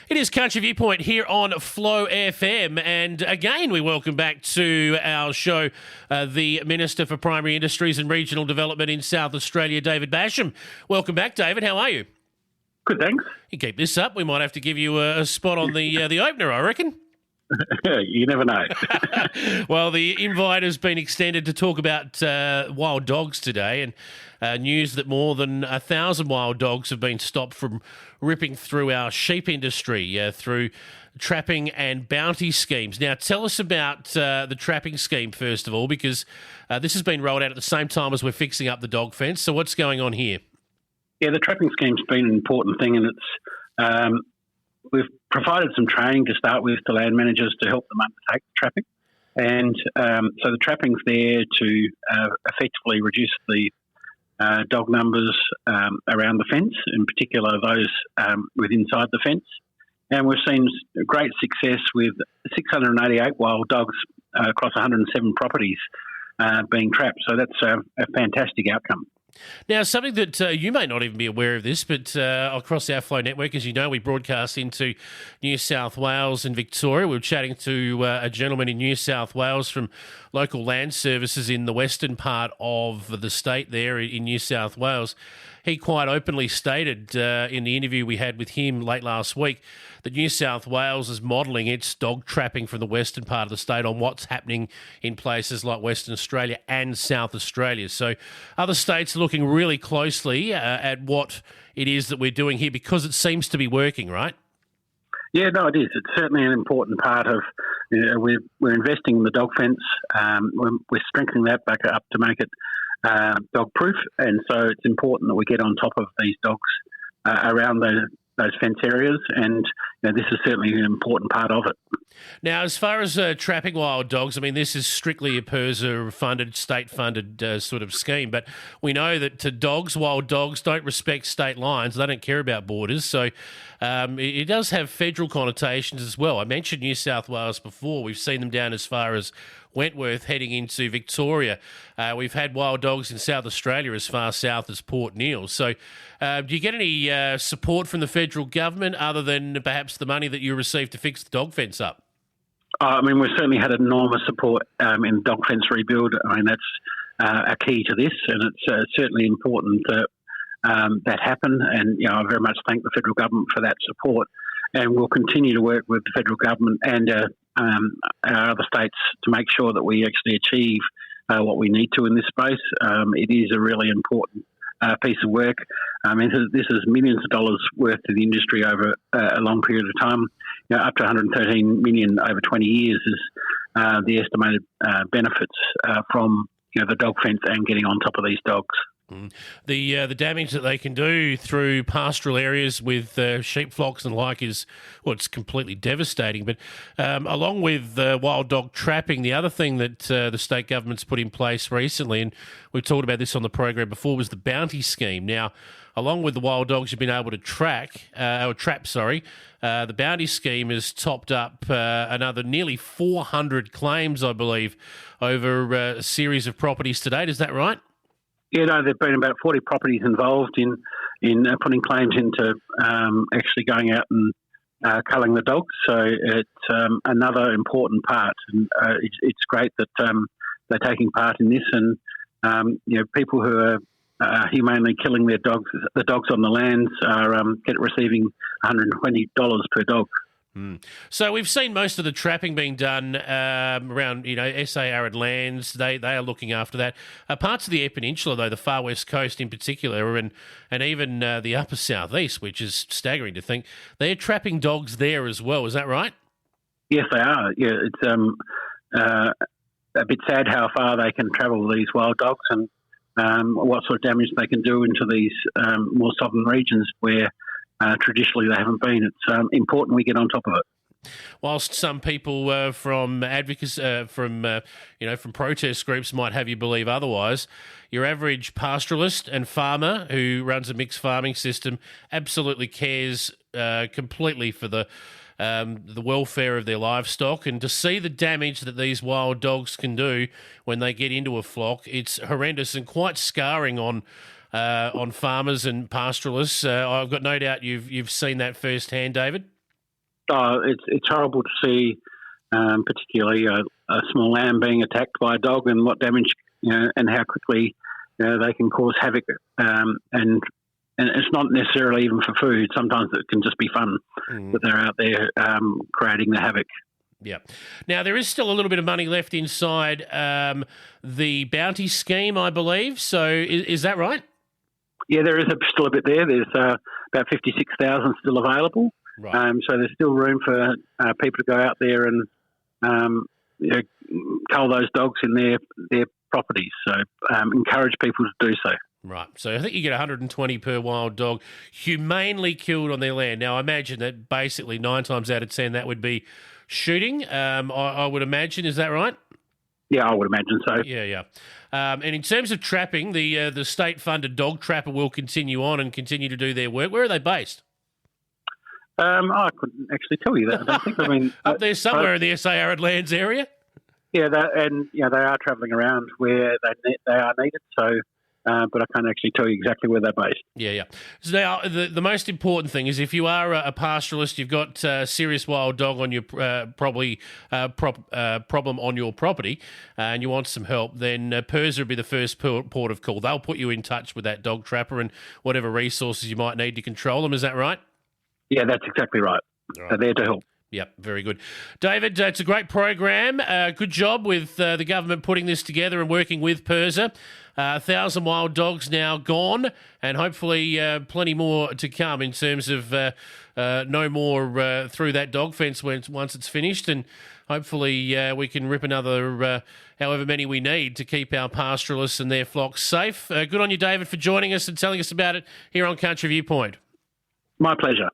It is Country Viewpoint here on Flow FM, and again we welcome back to our show the Minister for Primary Industries and Regional Development in South Australia, David Basham. Welcome back, David. How are you? Good, thanks. You keep this up, we might have to give you a spot on the opener, I reckon. You never know. Well, the invite has been extended to talk about wild dogs today, and news that more than 1,000 wild dogs have been stopped from ripping through our sheep industry through trapping and bounty schemes. Now, tell us about the trapping scheme, first of all, because this has been rolled out at the same time as we're fixing up the dog fence. So what's going on here? Yeah, the trapping scheme's been an important thing, and it's we've provided some training to start with to land managers to help them undertake the trapping. And so the trapping's there to effectively reduce the dog numbers around the fence, in particular those with inside the fence. And we've seen great success with 688 wild dogs across 107 properties being trapped. So that's a fantastic outcome. Now, something that you may not even be aware of this, but across our Flow network, as you know, we broadcast into New South Wales and Victoria. We were chatting to a gentleman in New South Wales from local land services in the western part of the state there in New South Wales. He quite openly stated in the interview we had with him late last week that New South Wales is modelling its dog trapping from the western part of the state on what's happening in places like Western Australia and South Australia. So other states are looking really closely at what it is that we're doing here because it seems to be working, right? Yeah, no, it is. It's certainly an important part of, we're investing in the dog fence. We're strengthening that back up to make it dog proof, and so it's important that we get on top of these dogs around those fence areas, and this is certainly an important part of it. Now, as far as trapping wild dogs, I mean, this is strictly a PIRSA-funded, state-funded sort of scheme, but we know that wild dogs, don't respect state lines. They don't care about borders, so it does have federal connotations as well. I mentioned New South Wales before. We've seen them down as far as Wentworth heading into Victoria. We've had wild dogs in South Australia as far south as Port Neal. So do you get any support from the federal government other than perhaps the money that you received to fix the dog fence up? I mean, we've certainly had enormous support in dog fence rebuild. I mean, that's a key to this, and it's certainly important that that happen. And, I very much thank the federal government for that support. And we'll continue to work with the federal government and our other states to make sure that we actually achieve what we need to in this space. It is a really important piece of work. This is millions of dollars worth to the industry over a long period of time. Up to 113 million over 20 years is the estimated benefits from the dog fence and getting on top of these dogs. The damage that they can do through pastoral areas with sheep flocks and like is, it's completely devastating. But along with wild dog trapping, the other thing that the state government's put in place recently, and we've talked about this on the program before, was the bounty scheme. Now, along with the wild dogs you've been able to trap, the bounty scheme has topped up another nearly 400 claims, I believe, over a series of properties to date. Is that right? Yeah, no, there have been about 40 properties involved in putting claims into actually going out and culling the dogs. So it's another important part, and it's great that they're taking part in this. And people who are humanely killing the dogs on the lands are receiving $120 per dog. So we've seen most of the trapping being done around, SA Arid Lands. They are looking after that. Parts of the Eyre Peninsula, though, the far west coast in particular, and even the upper southeast, which is staggering to think, they're trapping dogs there as well. Is that right? Yes, they are. Yeah, it's a bit sad how far they can travel, these wild dogs, and what sort of damage they can do into these more southern regions where traditionally they haven't been. It's important we get on top of it. Whilst some people from advocacy, from protest groups might have you believe otherwise, your average pastoralist and farmer who runs a mixed farming system absolutely cares completely for the welfare of their livestock, and to see the damage that these wild dogs can do when they get into a flock, it's horrendous and quite scarring on farmers and pastoralists. I've got no doubt you've seen that firsthand, David. It's horrible to see, particularly a small lamb being attacked by a dog, and what damage, and how quickly they can cause havoc. And it's not necessarily even for food. Sometimes it can just be fun that they're out there creating the havoc. Yeah. Now, there is still a little bit of money left inside the bounty scheme, I believe. So is that right? Yeah, there is still a bit there. There's about 56,000 still available. Right. So there's still room for people to go out there and cull those dogs in their properties. So encourage people to do so. Right. So I think you get 120 per wild dog humanely killed on their land. Now, I imagine that basically 9 times out of 10 that would be shooting, I would imagine. Is that right? Yeah, I would imagine so. Yeah. And in terms of trapping, the state-funded dog trapper will continue on and continue to do their work. Where are they based? I couldn't actually tell you that. I don't think. I mean, up there somewhere in the SA Arid Lands area. Yeah, they are travelling around where they are needed. So, but I can't actually tell you exactly where they're based. Yeah. So now, the most important thing is if you are a pastoralist, you've got a serious wild dog on your problem on your property, and you want some help, then PIRSA would be the first port of call. They'll put you in touch with that dog trapper and whatever resources you might need to control them. Is that right? Yeah, that's exactly right. They're there to help. Yep, very good. David, it's a great program. Good job with the government putting this together and working with PIRSA. 1,000 wild dogs now gone, and hopefully plenty more to come in terms of no more through that dog fence once it's finished, and hopefully we can rip another however many we need to keep our pastoralists and their flocks safe. Good on you, David, for joining us and telling us about it here on Country Viewpoint. My pleasure.